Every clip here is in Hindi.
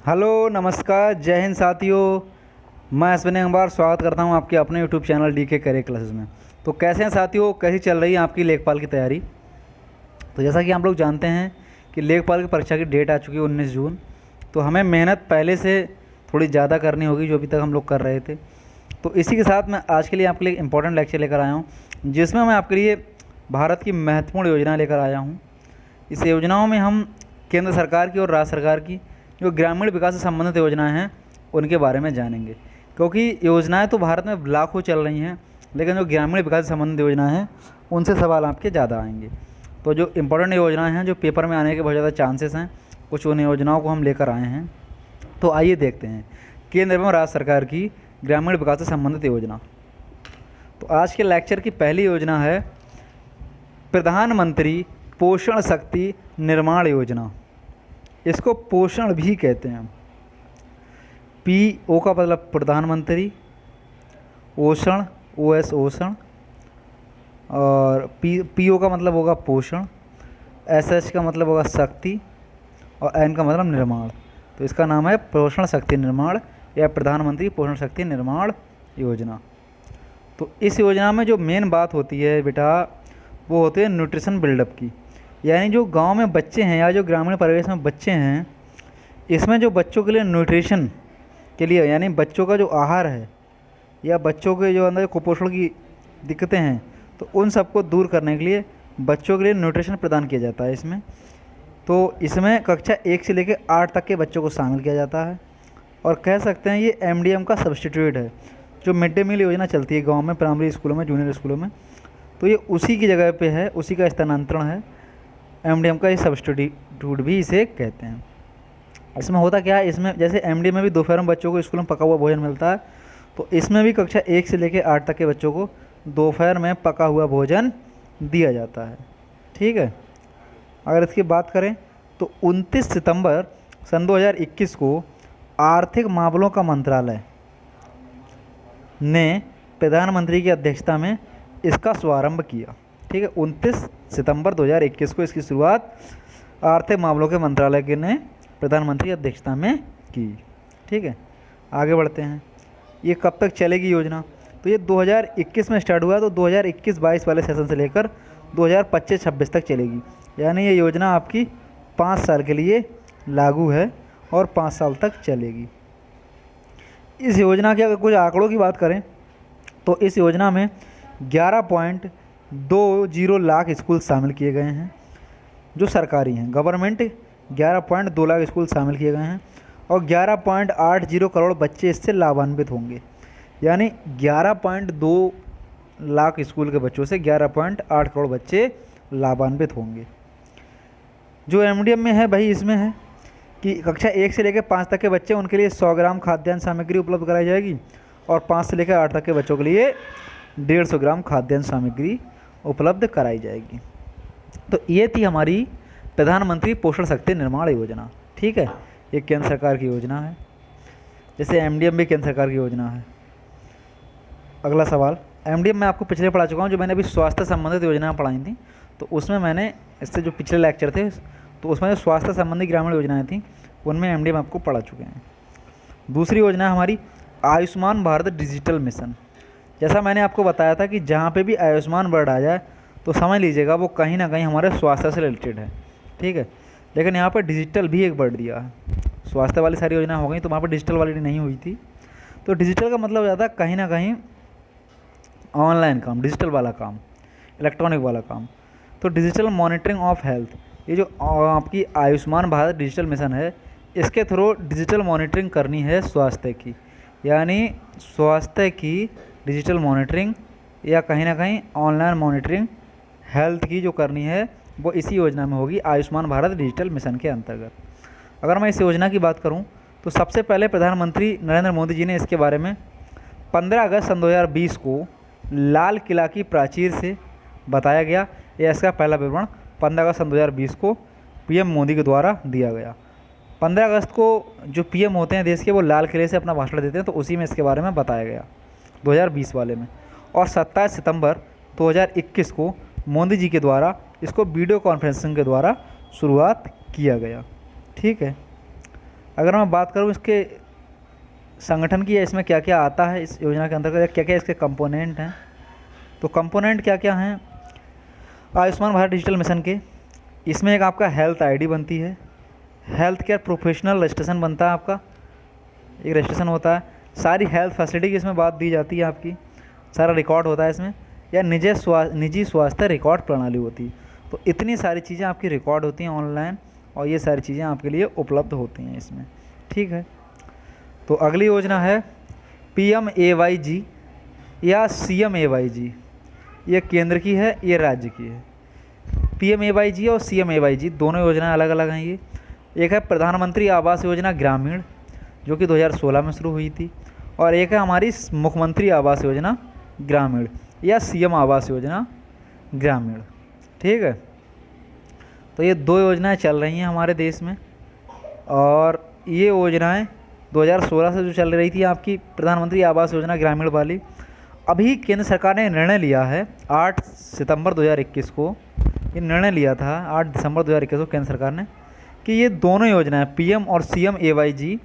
हेलो नमस्कार जय हिंद साथियों। मैं अश्विनी अखबार स्वागत करता हूं आपके अपने यूट्यूब चैनल डी के करियर क्लासेस में। तो कैसे हैं साथियों, कैसी चल रही है आपकी लेखपाल की तैयारी। तो जैसा कि आप लोग जानते हैं कि लेखपाल की परीक्षा की डेट आ चुकी है 19 जून। तो हमें मेहनत पहले से थोड़ी ज़्यादा करनी होगी जो अभी तक हम लोग कर रहे थे। तो इसी के साथ मैं आज के लिए आपके लिए इंपॉर्टेंट लेक्चर लेकर आया हूँ, जिसमें मैं आपके लिए भारत की महत्वपूर्ण योजना लेकर आया हूँ। इस योजनाओं में हम केंद्र सरकार की और राज्य सरकार की जो ग्रामीण विकास से संबंधित योजनाएं हैं उनके बारे में जानेंगे, क्योंकि योजनाएं तो भारत में लाखों चल रही हैं, लेकिन जो ग्रामीण विकास से संबंधित योजनाएं हैं उनसे सवाल आपके ज़्यादा आएंगे। तो जो इम्पोर्टेंट योजनाएं हैं जो पेपर में आने के बहुत ज़्यादा चांसेस हैं, कुछ उन योजनाओं को हम लेकर आए हैं। तो आइए देखते हैं केंद्र एवं राज्य सरकार की ग्रामीण विकास से संबंधित योजना। तो आज के लेक्चर की पहली योजना है प्रधानमंत्री पोषण शक्ति निर्माण योजना। इसको पोषण भी कहते हैं। PO का मतलब प्रधानमंत्री, पोषण OS पोषण, और PO का मतलब होगा पोषण, SS का मतलब होगा शक्ति, और N का मतलब निर्माण। तो इसका नाम है पोषण शक्ति निर्माण या प्रधानमंत्री पोषण शक्ति निर्माण योजना। तो इस योजना में जो मेन बात होती है बेटा, वो होती है न्यूट्रिशन बिल्डअप की। यानी जो गांव में बच्चे हैं या जो ग्रामीण परिवेश में बच्चे हैं, इसमें जो बच्चों के लिए न्यूट्रिशन के लिए यानी बच्चों का जो आहार है या बच्चों के जो अंदर कुपोषण की दिक्कतें हैं, तो उन सबको दूर करने के लिए बच्चों के लिए न्यूट्रिशन प्रदान किया जाता है इसमें। तो इसमें कक्षा 1 से लेकर 8 तक के बच्चों को शामिल किया जाता है, और कह सकते हैं ये MDM का सब्सटीट्यूट है। जो मिड डे मील योजना चलती है गाँव में, प्राइमरी स्कूलों में, जूनियर स्कूलों में, तो ये उसी की जगह पे है, उसी का स्थानांतरण है। MDM का ये सब्सटीट्यूट भी इसे कहते हैं। इसमें होता क्या है, इसमें जैसे MDM में भी दोपहर में बच्चों को स्कूल में पका हुआ भोजन मिलता है, तो इसमें भी कक्षा 1 से लेकर 8 तक के बच्चों को दोपहर में पका हुआ भोजन दिया जाता है। ठीक है। अगर इसकी बात करें तो 29 सितंबर सन 2021 को आर्थिक मामलों का मंत्रालय ने प्रधानमंत्री की अध्यक्षता में इसका शुभारंभ किया। ठीक है, 29 सितंबर 2021 को इसकी शुरुआत आर्थिक मामलों के मंत्रालय के ने प्रधानमंत्री की अध्यक्षता में की। ठीक है, आगे बढ़ते हैं। ये कब तक चलेगी योजना? तो ये 2021 में स्टार्ट हुआ, तो 2021-22 वाले सेशन से लेकर 2025-26 तक चलेगी। यानी ये योजना आपकी 5 साल के लिए लागू है और 5 साल तक चलेगी। इस योजना के अगर कुछ आंकड़ों की बात करें तो इस योजना में 11.20 लाख स्कूल शामिल किए गए हैं जो सरकारी हैं। गवर्नमेंट 11.2 लाख स्कूल शामिल किए गए हैं और 11.80 करोड़ बच्चे इससे लाभान्वित होंगे। यानी 11.2 लाख स्कूल के बच्चों से 11.8 करोड़ बच्चे लाभान्वित होंगे। जो MDM में है भाई, इसमें है कि कक्षा 1 से लेकर 5 तक के बच्चे, उनके लिए 100 ग्राम खाद्यान्न सामग्री उपलब्ध कराई जाएगी, और 5 से लेकर 8 तक के बच्चों के लिए 150 ग्राम खाद्यान्न सामग्री उपलब्ध कराई जाएगी। तो ये थी हमारी प्रधानमंत्री पोषण शक्ति निर्माण योजना। ठीक है, ये केंद्र सरकार की योजना है, जैसे MDM भी केंद्र सरकार की योजना है। अगला सवाल, MDM मैं आपको पिछले पढ़ा चुका हूँ, जो मैंने अभी स्वास्थ्य संबंधित योजनाएं पढ़ाई थी, तो उसमें मैंने इससे जो पिछले लेक्चर थे तो उसमें जो स्वास्थ्य संबंधी ग्रामीण योजनाएं थी उनमें MDM आपको पढ़ा चुके हैं। दूसरी योजना है हमारी आयुष्मान भारत डिजिटल मिशन। जैसा मैंने आपको बताया था कि जहाँ पे भी आयुष्मान वर्ड आ जाए तो समझ लीजिएगा वो कहीं ना कहीं हमारे स्वास्थ्य से रिलेटेड है। ठीक है, लेकिन यहाँ पर डिजिटल भी एक वर्ड दिया है। स्वास्थ्य वाली सारी योजना हो गई, तो वहाँ पर डिजिटल वाली नहीं हुई थी। तो डिजिटल का मतलब ज़्यादा कहीं ना कहीं ऑनलाइन काम, डिजिटल वाला काम, इलेक्ट्रॉनिक वाला काम। तो डिजिटल मॉनिटरिंग ऑफ हेल्थ, ये जो आपकी आयुष्मान भारत डिजिटल मिशन है, इसके थ्रू डिजिटल मॉनिटरिंग करनी है स्वास्थ्य की। यानी स्वास्थ्य की डिजिटल मॉनिटरिंग या कहीं ना कहीं ऑनलाइन मॉनिटरिंग हेल्थ की जो करनी है वो इसी योजना में होगी, आयुष्मान भारत डिजिटल मिशन के अंतर्गत। अगर मैं इस योजना की बात करूं तो सबसे पहले प्रधानमंत्री नरेंद्र मोदी जी ने इसके बारे में 15 अगस्त सन 2020 को लाल किला की प्राचीर से बताया गया। यह इसका पहला विवरण 15 अगस्त सन 2020 को PM मोदी के द्वारा दिया गया। 15 अगस्त को जो PM होते हैं देश के, वो लाल किले से अपना भाषण देते हैं, तो उसी में इसके बारे में बताया गया 2020 वाले में। और 27 सितंबर 2021 को मोदी जी के द्वारा इसको वीडियो कॉन्फ्रेंसिंग के द्वारा शुरुआत किया गया। ठीक है, अगर मैं बात करूँ इसके संगठन की, इसमें क्या क्या आता है इस योजना के अंतर्गत, क्या क्या इसके कंपोनेंट हैं, तो कंपोनेंट क्या क्या हैं आयुष्मान भारत डिजिटल मिशन के। इसमें एक आपका हेल्थ आईडी बनती है, हेल्थ केयर प्रोफेशनल रजिस्ट्रेशन बनता है आपका, एक रजिस्ट्रेशन होता है, सारी हेल्थ फैसिलिटी की इसमें बात दी जाती है आपकी, सारा रिकॉर्ड होता है इसमें, या निजी स्वास्थ्य रिकॉर्ड प्रणाली होती है। तो इतनी सारी चीज़ें आपकी रिकॉर्ड होती हैं ऑनलाइन, और ये सारी चीज़ें आपके लिए उपलब्ध होती हैं इसमें, ठीक है। तो अगली योजना है PMAYG या CMAYG, ये केंद्र की है, ये राज्य की है। PMAYG और CMAYG दोनों योजनाएं अलग अलग हैं। ये एक है प्रधानमंत्री आवास योजना ग्रामीण, जो कि 2016 में शुरू हुई थी, और एक है हमारी मुख्यमंत्री आवास योजना ग्रामीण या CM आवास योजना ग्रामीण, ठीक है। तो ये दो योजनाएं चल रही हैं हमारे देश में, और ये योजनाएं 2016 से जो चल रही थी आपकी प्रधानमंत्री आवास योजना ग्रामीण वाली, अभी केंद्र सरकार ने निर्णय लिया है 8 सितंबर 2021 को, ये निर्णय लिया था 8 दिसंबर 2021 को केंद्र सरकार ने, कि ये दोनों योजनाएं PM और CMAYG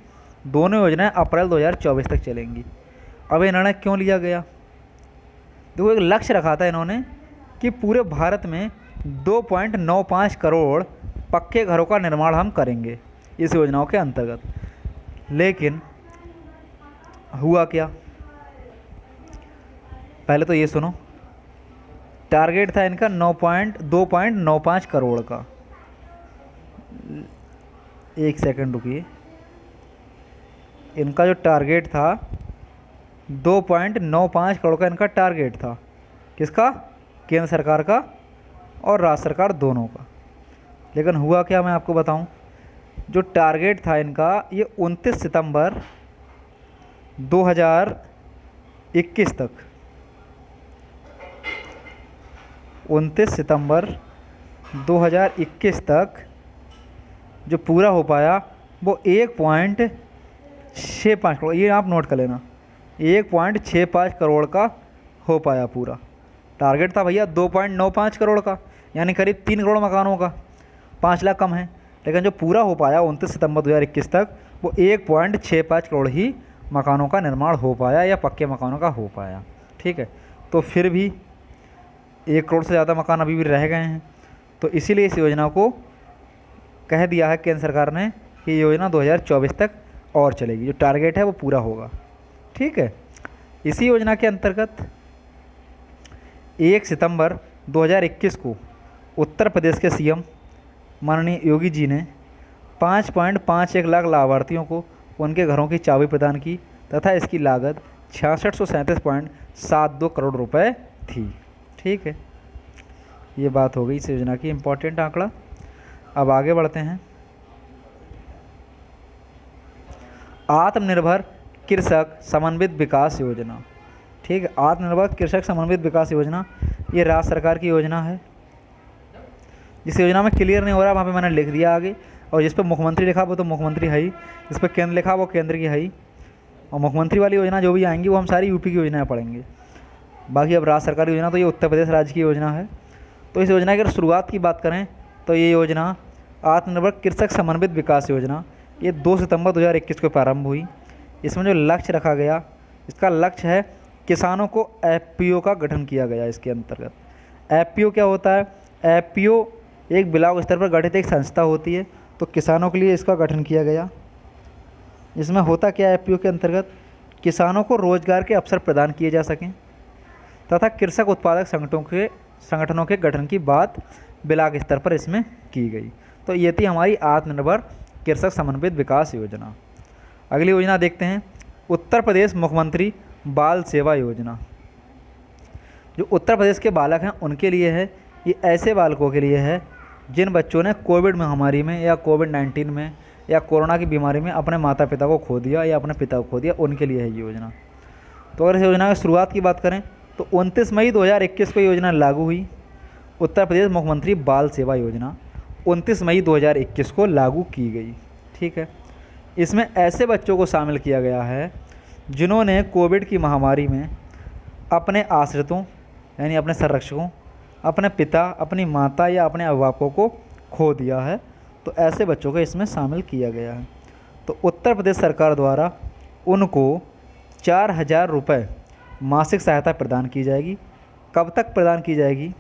दोनों योजनाएं अप्रैल 2024 तक चलेंगी। अब ये निर्णय क्यों लिया गया? देखो, एक लक्ष्य रखा था इन्होंने कि पूरे भारत में 2.95 करोड़ पक्के घरों का निर्माण हम करेंगे इस योजनाओं के अंतर्गत। लेकिन हुआ क्या, पहले तो ये सुनो। टारगेट था इनका 2.95 करोड़ का। एक सेकंड रुकिए, इनका जो टारगेट था 2.95 करोड़ का इनका टारगेट था, किसका? केंद्र सरकार का और राज्य सरकार दोनों का। लेकिन हुआ क्या, मैं आपको बताऊं। जो टारगेट था इनका, ये 29 सितंबर 2021 तक, 29 सितंबर 2021 तक जो पूरा हो पाया वो 1.65 करोड़, ये आप नोट कर लेना, 1.65 करोड़ का हो पाया पूरा। टारगेट था भैया 2.95 करोड़ का, यानी करीब 3 करोड़ मकानों का, 5 लाख कम है। लेकिन जो पूरा हो पाया 29 सितंबर 2021 तक, वो 1.65 करोड़ ही मकानों का निर्माण हो पाया, या पक्के मकानों का हो पाया, ठीक है। तो फिर भी 1 करोड़ से ज़्यादा मकान अभी भी रह गए हैं। तो इसीलिए इस योजना को कह दिया है केंद्र सरकार ने कि ये योजना 2024 तक और चलेगी, जो टारगेट है वो पूरा होगा, ठीक है। इसी योजना के अंतर्गत 1 सितंबर 2021 को उत्तर प्रदेश के CM माननीय योगी जी ने 5.51 लाख लाभार्थियों को उनके घरों की चाबी प्रदान की, तथा इसकी लागत 6637.72 करोड़ रुपए थी, ठीक है। ये बात हो गई इस योजना की इम्पोर्टेंट आंकड़ा। अब आगे बढ़ते हैं। आत्मनिर्भर कृषक समन्वित विकास योजना, ठीक है। आत्मनिर्भर कृषक समन्वित विकास योजना ये राज्य सरकार की योजना है। जिस योजना में क्लियर नहीं हो रहा वहाँ पे मैंने लिख दिया आगे, और जिस पर मुख्यमंत्री लिखा वो तो मुख्यमंत्री है ही, जिस पर केंद्र लिखा वो केंद्र की है ही, और मुख्यमंत्री वाली योजना जो भी आएंगी वो हम सारी यूपी की योजनाएं पढ़ेंगे। बाकी अब राज्य सरकार की योजना तो ये उत्तर प्रदेश राज्य की योजना है। तो इस योजना की अगर शुरुआत की बात करें तो ये योजना आत्मनिर्भर कृषक समन्वित विकास योजना ये 2 सितंबर 2021 को प्रारंभ हुई। इसमें जो लक्ष्य रखा गया, इसका लक्ष्य है किसानों को FPO का गठन किया गया। इसके अंतर्गत FPO क्या होता है? FPO एक ब्लॉक स्तर पर गठित एक संस्था होती है, तो किसानों के लिए इसका गठन किया गया। इसमें होता क्या है? FPO के अंतर्गत किसानों को रोजगार के अवसर प्रदान किए जा सकें, तथा कृषक उत्पादक संगठनों के गठन की बात ब्लॉक स्तर पर इसमें की गई। तो ये थी हमारी आत्मनिर्भर कृषक समन्वित विकास योजना। अगली योजना देखते हैं, उत्तर प्रदेश मुख्यमंत्री बाल सेवा योजना। जो उत्तर प्रदेश के बालक हैं उनके लिए है। ये ऐसे बालकों के लिए है जिन बच्चों ने कोविड महामारी में या कोविड-19 में या कोरोना की बीमारी में अपने माता पिता को खो दिया या अपने पिता को खो दिया, उनके लिए है ये योजना। तो अगर इस योजना की शुरुआत की बात करें तो 29 मई 2021 को योजना लागू हुई। उत्तर प्रदेश मुख्यमंत्री बाल सेवा योजना 29 मई 2021 को लागू की गई, ठीक है। इसमें ऐसे बच्चों को शामिल किया गया है जिन्होंने कोविड की महामारी में अपने आश्रितों यानी अपने संरक्षकों, अपने पिता, अपनी माता या अपने अभिभावकों को खो दिया है। तो ऐसे बच्चों को इसमें शामिल किया गया है। तो उत्तर प्रदेश सरकार द्वारा उनको 4,000 रुपये मासिक सहायता प्रदान की जाएगी। कब तक प्रदान की जाएगी?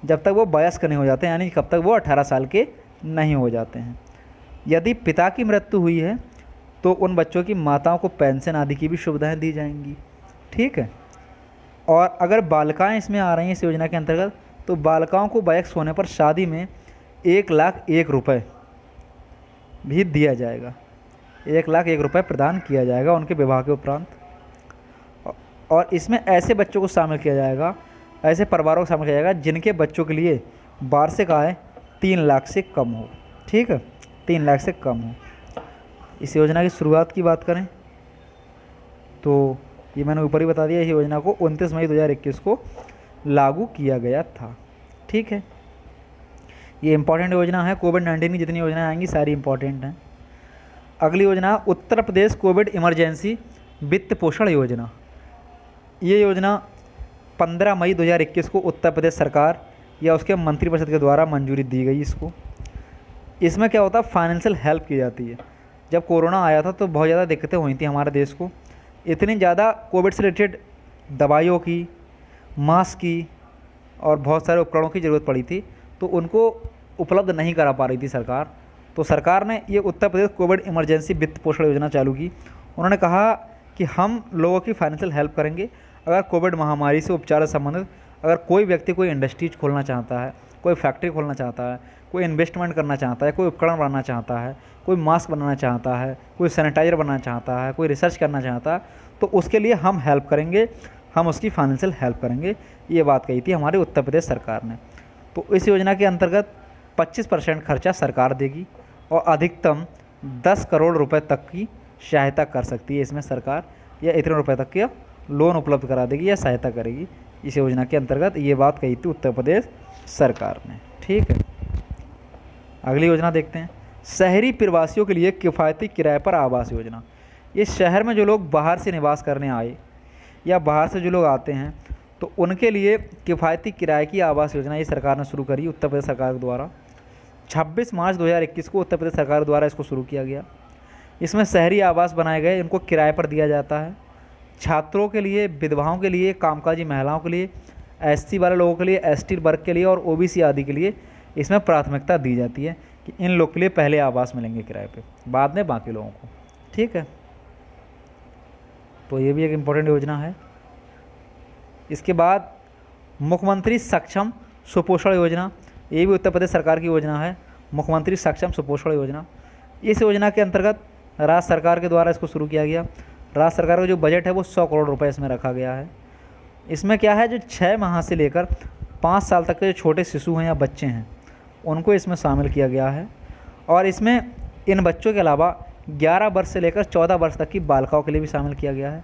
जब तक वो वयस्क नहीं हो जाते, यानी कब तक वो 18 साल के नहीं हो जाते हैं। यदि पिता की मृत्यु हुई है तो उन बच्चों की माताओं को पेंशन आदि की भी सुविधाएं दी जाएंगी। ठीक है। और अगर बालिकाएं इसमें आ रही हैं इस योजना के अंतर्गत, तो बालिकाओं को वयस्क होने पर शादी में 1,01,000 रुपये भी दिया जाएगा। 1,01,000 रुपये प्रदान किया जाएगा उनके विवाह के उपरांत। और इसमें ऐसे बच्चों को शामिल किया जाएगा, ऐसे परिवारों को शामिल किया जाएगा जिनके बच्चों के लिए वार्षिक आय 3 लाख से कम हो। ठीक है, 3 लाख से कम हो। इस योजना की शुरुआत की बात करें तो ये मैंने ऊपर ही बता दिया, इस योजना को 29 मई 2021 को लागू किया गया था। ठीक है, ये इंपॉर्टेंट योजना है। कोविड-19 की जितनी योजनाएं आएंगी सारी इंपॉर्टेंट हैं। अगली योजना उत्तर प्रदेश कोविड इमरजेंसी वित्त पोषण योजना। ये योजना 15 मई 2021 को उत्तर प्रदेश सरकार या उसके मंत्रिपरिषद के द्वारा मंजूरी दी गई इसको। इसमें क्या होता है, फाइनेंशियल हेल्प की जाती है। जब कोरोना आया था तो बहुत ज़्यादा दिक्कतें हुई थी हमारे देश को, इतनी ज़्यादा कोविड से रिलेटेड दवाइयों की, मास्क की और बहुत सारे उपकरणों की ज़रूरत पड़ी थी, तो उनको उपलब्ध नहीं करा पा रही थी सरकार। तो सरकार ने ये उत्तर प्रदेश कोविड इमरजेंसी वित्त पोषण योजना चालू की। उन्होंने कहा कि हम लोगों की फाइनेंशियल हेल्प करेंगे। अगर कोविड महामारी से उपचार से संबंधित अगर कोई व्यक्ति कोई इंडस्ट्रीज खोलना चाहता है, कोई फैक्ट्री खोलना चाहता है, कोई इन्वेस्टमेंट करना चाहता है, कोई उपकरण बनाना चाहता है, कोई मास्क बनाना चाहता है, कोई सैनिटाइज़र बनाना चाहता है, कोई रिसर्च करना चाहता है, तो उसके लिए हम हेल्प करेंगे, हम उसकी फाइनेंशियल हेल्प करेंगे। ये बात कही थी हमारे उत्तर प्रदेश सरकार ने। तो इस योजना के अंतर्गत 25% खर्चा सरकार देगी और अधिकतम 10 करोड़ रुपए तक की सहायता कर सकती है इसमें सरकार, या इतने रुपए तक का लोन उपलब्ध करा देगी या सहायता करेगी इस योजना के अंतर्गत। ये बात कही थी उत्तर प्रदेश सरकार ने। ठीक है, अगली योजना देखते हैं, शहरी प्रवासियों के लिए किफ़ायती किराए पर आवास योजना। ये शहर में जो लोग बाहर से निवास करने आए या बाहर से जो लोग आते हैं, तो उनके लिए किफ़ायती किराए की आवास योजना ये सरकार ने शुरू करी उत्तर प्रदेश सरकार द्वारा। 26 मार्च 2021 को उत्तर प्रदेश सरकार द्वारा इसको शुरू किया गया। इसमें शहरी आवास बनाए गए, इनको किराए पर दिया जाता है। छात्रों के लिए, विधवाओं के लिए, कामकाजी महिलाओं के लिए, एससी वाले लोगों के लिए, एसटी वर्ग के लिए और ओबीसी आदि के लिए इसमें प्राथमिकता दी जाती है कि इन लोग के लिए पहले आवास मिलेंगे किराए पे, बाद में बाकी लोगों को। ठीक है, तो ये भी एक इम्पोर्टेंट योजना है। इसके बाद मुख्यमंत्री सक्षम सुपोषण योजना, ये भी उत्तर प्रदेश सरकार की योजना है। मुख्यमंत्री सक्षम सुपोषण योजना, इस योजना के अंतर्गत राज्य सरकार के द्वारा इसको शुरू किया गया। राज्य सरकार का जो बजट है वो 100 करोड़ रुपए इसमें रखा गया है। इसमें क्या है, जो 6 माह से लेकर 5 साल तक के जो छोटे शिशु हैं या बच्चे हैं उनको इसमें शामिल किया गया है। और इसमें इन बच्चों के अलावा 11 वर्ष से लेकर 14 वर्ष तक की बालिकाओं के लिए भी शामिल किया गया है,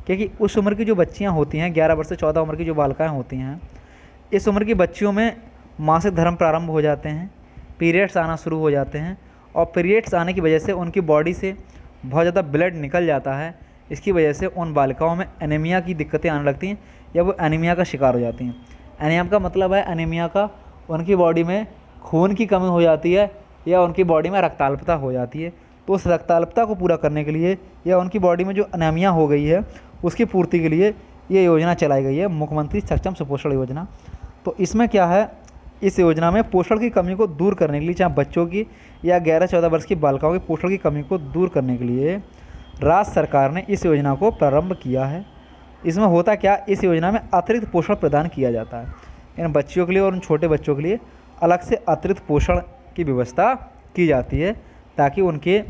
क्योंकि उस उम्र की जो बच्चियां होती हैं, 11 वर्ष से 14 उम्र की जो बालिकाएं होती हैं, इस उम्र की बच्चियों में मासिक धर्म प्रारंभ हो जाते हैं, पीरियड्स आना शुरू हो जाते हैं, और पीरियड्स आने की वजह से उनकी बॉडी से बहुत ज़्यादा ब्लड निकल जाता है। इसकी वजह से उन बालिकाओं में एनीमिया की दिक्कतें आने लगती हैं या वो एनीमिया का शिकार हो जाती हैं। एनीमिया का मतलब है, एनीमिया का उनकी बॉडी में खून की कमी हो जाती है या उनकी बॉडी में रक्ताल्पता हो जाती है। तो उस रक्ताल्पता को पूरा करने के लिए या उनकी बॉडी में जो एनीमिया हो गई है उसकी पूर्ति के लिए ये योजना चलाई गई है, मुख्यमंत्री सक्षम सुपोषण योजना। तो इसमें क्या है, इस योजना में पोषण की कमी को दूर करने के लिए, चाहे बच्चों की या 11-14 वर्ष की बालिकाओं की पोषण की कमी को दूर करने के लिए राज्य सरकार ने इस योजना को प्रारंभ किया है। इसमें होता क्या, इस योजना में अतिरिक्त पोषण प्रदान किया जाता है। इन बच्चियों के लिए और उन छोटे बच्चों के लिए अलग से अतिरिक्त पोषण की व्यवस्था की जाती है ताकि उनके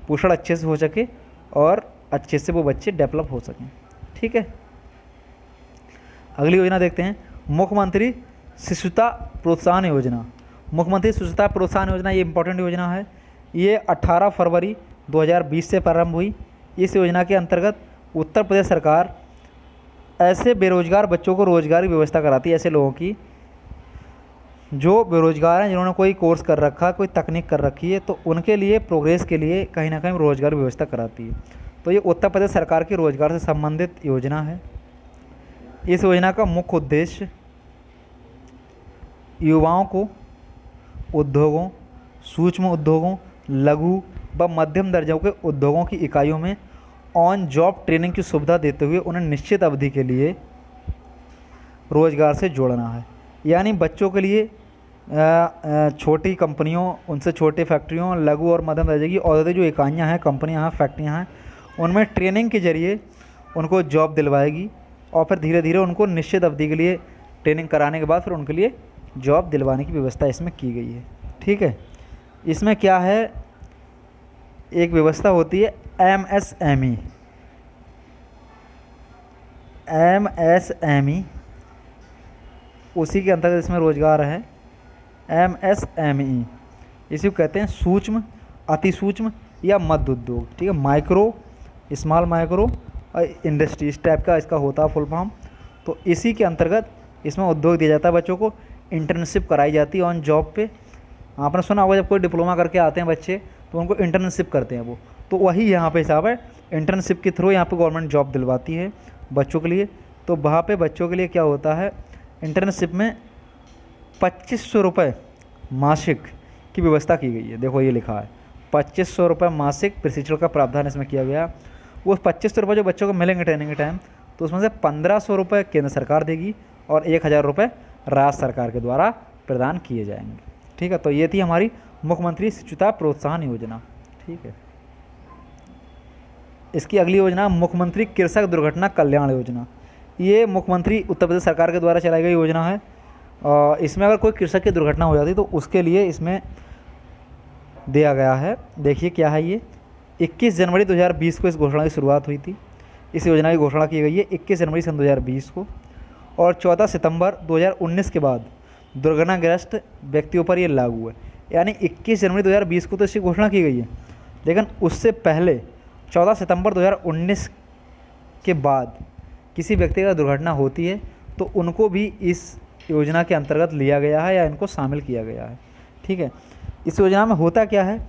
पोषण अच्छे से हो सके और अच्छे से वो बच्चे डेवलप हो सकें। ठीक है, अगली योजना देखते हैं, मुख्यमंत्री शिशुता प्रोत्साहन योजना। मुख्यमंत्री शिशुता प्रोत्साहन योजना ये इंपॉर्टेंट योजना है। ये 18 फरवरी 2020 से प्रारंभ हुई। इस योजना के अंतर्गत उत्तर प्रदेश सरकार ऐसे बेरोजगार बच्चों को रोजगार की व्यवस्था कराती है, ऐसे लोगों की जो बेरोजगार हैं, जिन्होंने कोई कोर्स कर रखा, कोई तकनीक कर रखी है, तो उनके लिए प्रोग्रेस के लिए कहीं ना कहीं रोजगार की व्यवस्था कराती है। तो ये उत्तर प्रदेश सरकार की रोजगार से संबंधित योजना है। इस योजना का मुख्य उद्देश्य युवाओं को उद्योगों, सूक्ष्म उद्योगों, लघु व मध्यम दर्जे के उद्योगों की इकाइयों में ऑन जॉब ट्रेनिंग की सुविधा देते हुए उन्हें निश्चित अवधि के लिए रोजगार से जोड़ना है। यानी बच्चों के लिए छोटी कंपनियों, उनसे छोटे फैक्ट्रियों, लघु और मध्यम दर्जे की औद्योगिक जो इकाइयाँ हैं, कंपनियाँ हैं, फैक्ट्रियाँ हैं, उनमें ट्रेनिंग के जरिए उनको जॉब दिलवाएगी और फिर धीरे धीरे उनको निश्चित अवधि के लिए ट्रेनिंग कराने के बाद फिर उनके लिए जॉब दिलवाने की व्यवस्था इसमें की गई है। ठीक है, इसमें क्या है, एक व्यवस्था होती है MSME। MSME उसी के अंतर्गत इसमें रोजगार है। MSME इसी को कहते हैं सूक्ष्म, अति सूक्ष्म या मध्य उद्योग। ठीक है, माइक्रो, स्मॉल माइक्रो इंडस्ट्री, इस टाइप का इसका होता है फुल फॉर्म। तो इसी के अंतर्गत इसमें उद्योग दिया जाता है, बच्चों को इंटर्नशिप कराई जाती है ऑन जॉब पे। आपने सुना होगा जब कोई डिप्लोमा करके आते हैं बच्चे तो उनको इंटर्नशिप करते हैं वो, तो वही यहाँ पे हिसाब है। इंटर्नशिप के थ्रू यहाँ पे गवर्नमेंट जॉब दिलवाती है बच्चों के लिए। तो वहाँ पे बच्चों के लिए क्या होता है, इंटर्नशिप में 2500 रुपये मासिक की व्यवस्था की गई है। देखो ये लिखा है 2500 रुपये मासिक प्रशिक्षण का प्रावधान इसमें किया गया। वो 2500 रुपये जो बच्चों को मिलेंगे ट्रेनिंग के टाइम, तो उसमें से 1500 रुपये केंद्र सरकार देगी और 1000 रुपये राज्य सरकार के द्वारा प्रदान किए जाएंगे। ठीक है, तो ये थी हमारी मुख्यमंत्री शिक्षुता प्रोत्साहन योजना। ठीक है, इसकी अगली योजना मुख्यमंत्री कृषक दुर्घटना कल्याण योजना। ये मुख्यमंत्री उत्तर प्रदेश सरकार के द्वारा चलाई गई योजना है। और इसमें अगर कोई कृषक की दुर्घटना हो जाती तो उसके लिए इसमें दिया गया है। देखिए क्या है ये, 21 जनवरी 2020 को इस घोषणा की शुरुआत हुई थी। इस योजना की घोषणा की गई है 21 जनवरी सन 2020 को, और 14 सितंबर 2019 के बाद दुर्घटनाग्रस्त व्यक्तियों पर ये लागू है। यानी 21 जनवरी 2020 को तो इसकी घोषणा की गई है, लेकिन उससे पहले 14 सितंबर 2019 के बाद किसी व्यक्ति का दुर्घटना होती है तो उनको भी इस योजना के अंतर्गत लिया गया है या इनको शामिल किया गया है। ठीक है, इस योजना में होता क्या है,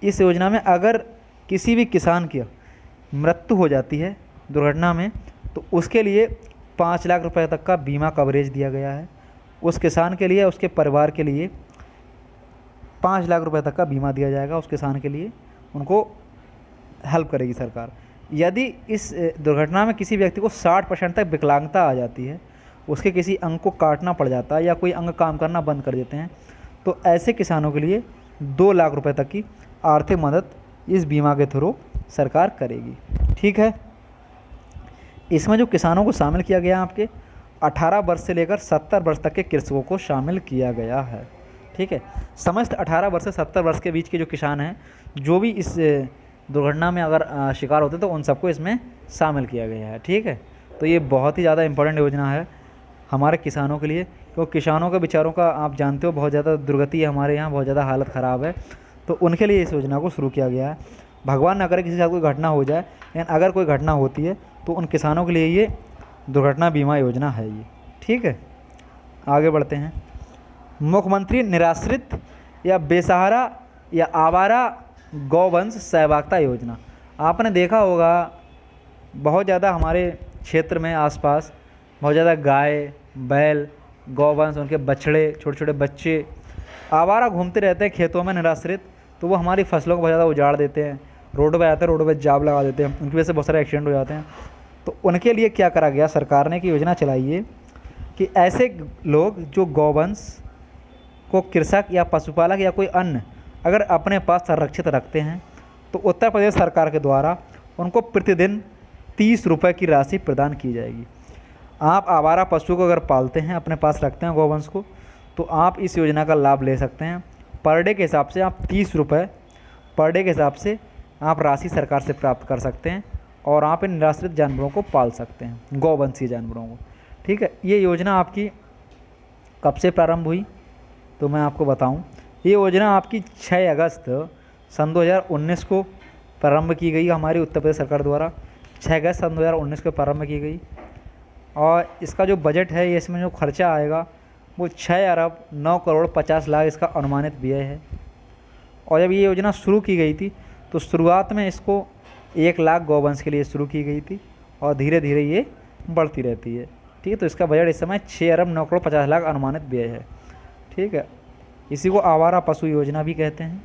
इस योजना में अगर किसी भी किसान की मृत्यु हो जाती है दुर्घटना में तो उसके लिए 5 लाख रुपए तक का बीमा कवरेज दिया गया है। उस किसान के लिए, उसके परिवार के लिए 5 लाख रुपए तक का बीमा दिया जाएगा। उस किसान के लिए उनको हेल्प करेगी सरकार। यदि इस दुर्घटना में किसी व्यक्ति को 60% तक विकलांगता आ जाती है, उसके किसी अंग को काटना पड़ जाता है या कोई अंग काम करना बंद कर देते हैं, तो ऐसे किसानों के लिए 2 लाख रुपए तक की आर्थिक मदद इस बीमा के थ्रू सरकार करेगी। ठीक है, इसमें जो किसानों को शामिल किया गया आपके 18 वर्ष से लेकर 70 वर्ष तक के कृषकों को शामिल किया गया है। ठीक है, समस्त 18 वर्ष से 70 वर्ष के बीच के जो किसान हैं, जो भी इस दुर्घटना में अगर शिकार होते तो उन सबको इसमें शामिल किया गया है। ठीक है, तो ये बहुत ही ज़्यादा इम्पोर्टेंट योजना है हमारे किसानों के लिए, क्योंकि किसानों के बेचारों का आप जानते हो बहुत ज़्यादा दुर्गति है, हमारे यहाँ बहुत ज़्यादा हालत ख़राब है, तो उनके लिए इस योजना को शुरू किया गया है। भगवान न करे किसी के साथ कोई घटना हो जाए, लेकिन अगर कोई घटना होती है तो उन किसानों के लिए ये दुर्घटना बीमा योजना है ये। ठीक है, आगे बढ़ते हैं। मुख्यमंत्री निराश्रित या बेसहारा या आवारा गौवंश सहभागिता योजना। आपने देखा होगा बहुत ज़्यादा हमारे क्षेत्र में आसपास बहुत ज़्यादा गाय, बैल, गौवंश, उनके बछड़े, छोटे छोटे बच्चे आवारा घूमते रहते हैं खेतों में निराश्रित। तो वो हमारी फसलों को बहुत ज़्यादा उजाड़ देते हैं, रोड पे आते हैं, रोड पे जाम लगा देते हैं, उनकी वजह से बहुत सारे एक्सीडेंट हो जाते हैं। तो उनके लिए क्या करा गया, सरकार ने की योजना चलाई है कि ऐसे लोग जो गौवंश को कृषक या पशुपालक या कोई अन्य अगर अपने पास संरक्षित रखते हैं तो उत्तर प्रदेश सरकार के द्वारा उनको प्रतिदिन 30 रुपये की राशि प्रदान की जाएगी। आप आवारा पशु को अगर पालते हैं, अपने पास रखते हैं गौवंश को, तो आप इस योजना का लाभ ले सकते हैं। पर डे के हिसाब से आप 30 रुपये पर डे के हिसाब से आप राशि सरकार से प्राप्त कर सकते हैं और आप इन निराश्रित जानवरों को पाल सकते हैं, गौवंशीय जानवरों को। ठीक है, ये योजना आपकी कब से प्रारंभ हुई तो मैं आपको बताऊं। ये योजना आपकी 6 अगस्त सन 2019 को प्रारंभ की गई हमारी उत्तर प्रदेश सरकार द्वारा। 6 अगस्त सन 2019 को प्रारंभ की गई और इसका जो बजट है, ये इसमें जो खर्चा आएगा वो 6 अरब 9 करोड़ 50 लाख इसका अनुमानित व्यय है। और जब ये योजना शुरू की गई थी तो शुरुआत में इसको 1 लाख गौवंश के लिए शुरू की गई थी और धीरे धीरे ये बढ़ती रहती है। ठीक है, तो इसका बजट इस समय 6 अरब 9 करोड़ 50 लाख अनुमानित व्यय है। ठीक है, इसी को आवारा पशु योजना भी कहते हैं।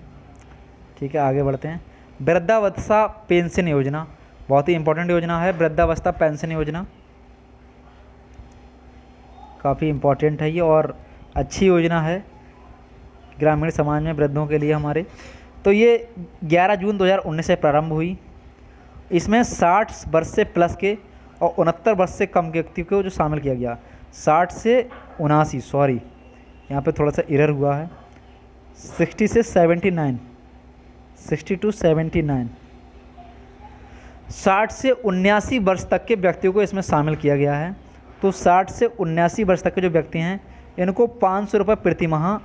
ठीक है, आगे बढ़ते हैं। वृद्धावस्था पेंशन योजना, बहुत ही इंपॉर्टेंट योजना है वृद्धावस्था पेंशन योजना, काफ़ी इम्पोर्टेंट है ये और अच्छी योजना है ग्रामीण समाज में वृद्धों के लिए हमारे। तो ये 11 जून 2019 से प्रारंभ हुई। इसमें 60 वर्ष से प्लस के और 69 वर्ष से कम के व्यक्ति को जो शामिल किया गया, 60 से 79, सॉरी यहाँ पे थोड़ा सा एरर हुआ है, 60 से 79, 60 to 79, 60 से 79 वर्ष तक के व्यक्तियों को इसमें शामिल किया गया है। तो 60 से 79 वर्ष तक के जो व्यक्ति हैं इनको 500 रुपये प्रति माह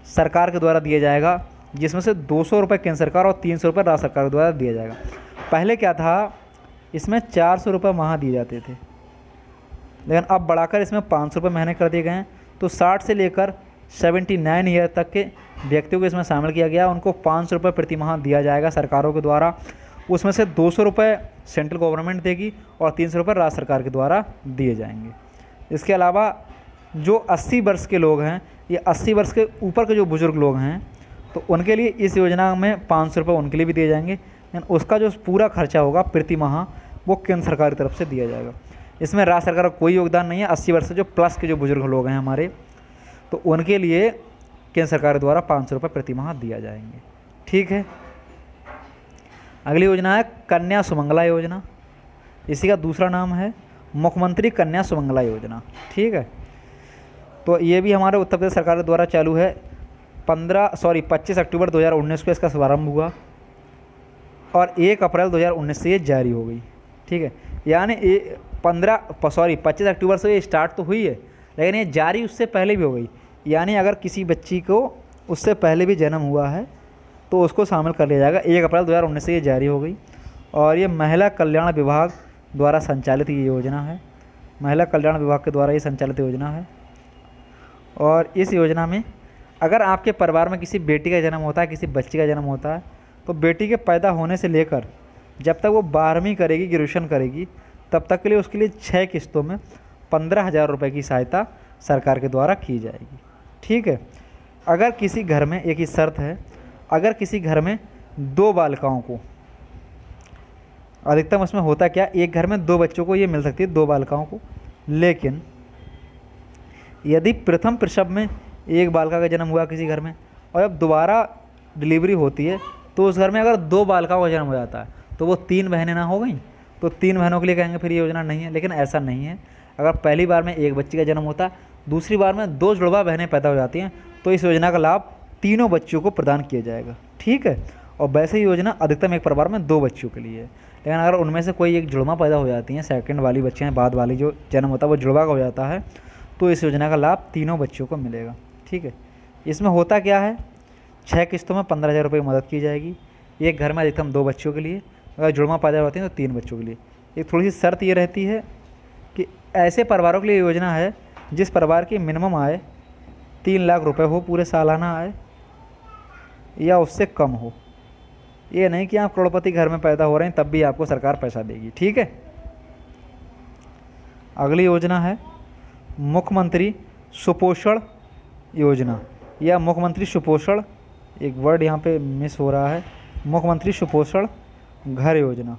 सरकार के द्वारा दिया जाएगा, जिसमें से 200 रुपये केंद्र सरकार और 300 रुपये राज्य सरकार के द्वारा दिया जाएगा। पहले क्या था, इसमें 400 रुपये माह दिए जाते थे, लेकिन अब बढ़ाकर इसमें 500 रुपये महीने कर दिए गए हैं। तो 60 से लेकर 79 ईयर तक के व्यक्तियों को इसमें शामिल किया गया, उनको 500 रुपये प्रति माह दिया जाएगा सरकारों के द्वारा। उसमें से 200 रुपये सेंट्रल गवर्नमेंट देगी और 300 रुपये राज्य सरकार के द्वारा दिए जाएंगे। इसके अलावा जो 80 वर्ष के लोग हैं, ये 80 वर्ष के ऊपर के जो बुज़ुर्ग लोग हैं, तो उनके लिए इस योजना में 500 रुपये उनके लिए भी दिए जाएंगे, लेकिन उसका जो पूरा खर्चा होगा प्रति माह वो केंद्र सरकार की तरफ से दिया जाएगा। इसमें राज्य सरकार का कोई योगदान नहीं है। 80 वर्ष से जो प्लस के जो बुज़ुर्ग लोग हैं हमारे, तो उनके लिए केंद्र सरकार द्वारा 500 रुपये प्रति माह दिया जाएंगे। ठीक है। अगली योजना है कन्या सुमंगला योजना। इसी का दूसरा नाम है मुख्यमंत्री कन्या सुमंगला योजना। ठीक है। तो ये भी हमारे उत्तर प्रदेश सरकार द्वारा चालू है। 25 अक्टूबर 2019 को इसका शुभारंभ हुआ और 1 अप्रैल 2019 से ये जारी हो गई। ठीक है। यानी 25 अक्टूबर से ये स्टार्ट तो हुई है, लेकिन ये जारी उससे पहले भी हो गई। यानी अगर किसी बच्ची को उससे पहले भी जन्म हुआ है तो उसको शामिल कर लिया जाएगा। 1 अप्रैल 2019 से ये जारी हो गई और ये महिला कल्याण विभाग द्वारा संचालित ये योजना है। महिला कल्याण विभाग के द्वारा ये संचालित योजना है। और इस योजना में अगर आपके परिवार में किसी बेटी का जन्म होता है, किसी बच्ची का जन्म होता है, तो बेटी के पैदा होने से लेकर जब तक वो 12वीं करेगी, ग्रेजुएशन करेगी, तब तक के लिए उसके लिए 6 किस्तों में 15,000 रुपये की सहायता सरकार के द्वारा की जाएगी। ठीक है। अगर किसी घर में, एक ही शर्त है, अगर किसी घर में 2 बालिकाओं को, अधिकतम उसमें होता क्या, एक घर में 2 बच्चों को ये मिल सकती है, 2 बालिकाओं को, लेकिन यदि प्रथम प्रसव में एक बालिका का जन्म हुआ किसी घर में और जब दोबारा डिलीवरी होती है तो उस घर में अगर 2 बालिकाओं का जन्म हो जाता है तो वो 3 बहनें ना हो गई, तो 3 बहनों के लिए कहेंगे फिर ये योजना नहीं है। लेकिन ऐसा नहीं है। अगर पहली बार में एक बच्ची का जन्म होता है, दूसरी बार में 2 जुड़वा बहनें पैदा हो जाती हैं, तो इस योजना का लाभ तीनों बच्चों को प्रदान किया जाएगा। ठीक है। और वैसे ही योजना अधिकतम एक परिवार में 2 बच्चों के लिए है, लेकिन अगर उनमें से कोई एक जुड़वा पैदा हो जाती हैं, सेकंड वाली बच्चियाँ बाद वाली जो जन्म होता है वो जुड़वा का हो जाता है, तो इस योजना का लाभ तीनों बच्चों को मिलेगा। ठीक है। इसमें होता क्या है, 6 किस्तों में 15,000 रुपये की मदद की जाएगी। एक घर में अधिकतम 2 बच्चों के लिए, अगर जुड़वा पैदा होती हैं तो 3 बच्चों के लिए। एक थोड़ी सी शर्त ये रहती है कि ऐसे परिवारों के लिए योजना है जिस परिवार की मिनिमम आय 3 लाख रुपए हो, पूरे सालाना आय, या उससे कम हो। ये नहीं कि आप करोड़पति घर में पैदा हो रहे हैं तब भी आपको सरकार पैसा देगी। ठीक है। अगली योजना है मुख्यमंत्री सुपोषण योजना या मुख्यमंत्री सुपोषण, एक वर्ड यहाँ पे मिस हो रहा है, मुख्यमंत्री सुपोषण घर योजना।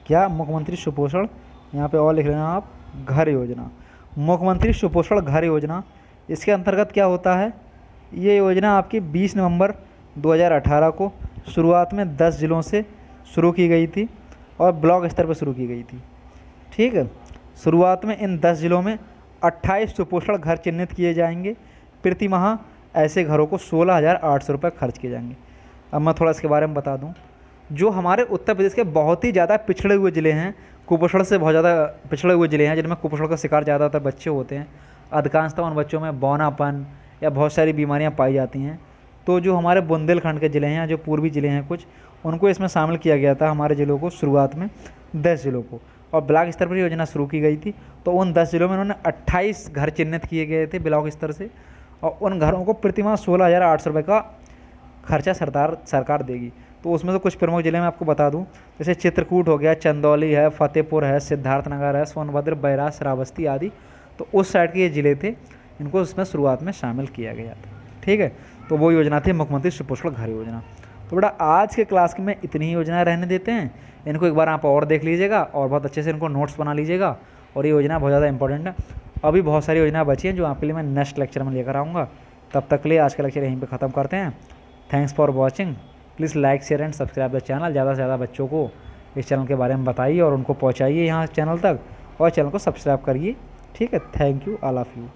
क्या, मुख्यमंत्री सुपोषण, यहाँ पे और लिख लेना आप, घर योजना। मुख्यमंत्री सुपोषण घर योजना, इसके अंतर्गत क्या होता है, ये योजना आपकी 20 नवंबर 2018 को शुरुआत में 10 ज़िलों से शुरू की गई थी और ब्लॉक स्तर पर शुरू की गई थी। ठीक है। शुरुआत में इन 10 ज़िलों में 28 सुपोषण घर चिन्हित किए जाएंगे। प्रति माह ऐसे घरों को 16,800 रुपये खर्च किए जाएंगे। अब मैं थोड़ा इसके बारे में बता दूं। जो हमारे उत्तर प्रदेश के बहुत ही ज़्यादा पिछड़े हुए ज़िले हैं, कुपोषण से बहुत ज़्यादा पिछड़े हुए ज़िले हैं, जिनमें कुपोषण का शिकार ज़्यादातर बच्चे होते हैं, अधिकांशतः उन बच्चों में बौनापन या बहुत सारी बीमारियां पाई जाती हैं। तो जो हमारे बुंदेलखंड के ज़िले हैं, जो पूर्वी ज़िले हैं कुछ, उनको इसमें शामिल किया गया था, हमारे ज़िलों को, शुरुआत में 10 ज़िलों को, और ब्लॉक स्तर पर योजना शुरू की गई थी। तो उन 10 ज़िलों में उन्होंने 28 घर चिन्हित किए गए थे ब्लॉक स्तर से, और उन घरों को प्रति माह 16,800 रुपये का खर्चा सरकार देगी। तो उसमें से कुछ प्रमुख ज़िले मैं आपको बता दूं, जैसे चित्रकूट हो गया, चंदौली है, फतेहपुर है, सिद्धार्थनगर है, सोनभद्र, बैराज, श्रावस्ती आदि। तो उस साइड के ये ज़िले थे, इनको इसमें शुरुआत में शामिल किया गया था। ठीक है। तो वो योजना थी मुख्यमंत्री सुपोषण घर योजना। तो बेटा आज के क्लास में इतनी ही योजना रहने देते हैं। इनको एक बार आप और देख लीजिएगा और बहुत अच्छे से इनको नोट्स बना लीजिएगा। और ये योजना बहुत ज़्यादा इंपॉर्टेंट है। अभी बहुत सारी योजना बची हैं जो आपके लिए मैं नेक्स्ट लेक्चर में लेकर आऊँगा। तब तक के लिए आज का लेक्चर यहीं पे ख़त्म करते हैं। Thanks for watching. Please like share and subscribe the channel. ज़्यादा से ज़्यादा बच्चों को इस चैनल के बारे में बताइए और उनको पहुँचाइए यहाँ चैनल तक, और चैनल को सब्सक्राइब करिए। ठीक है, thank you all of you.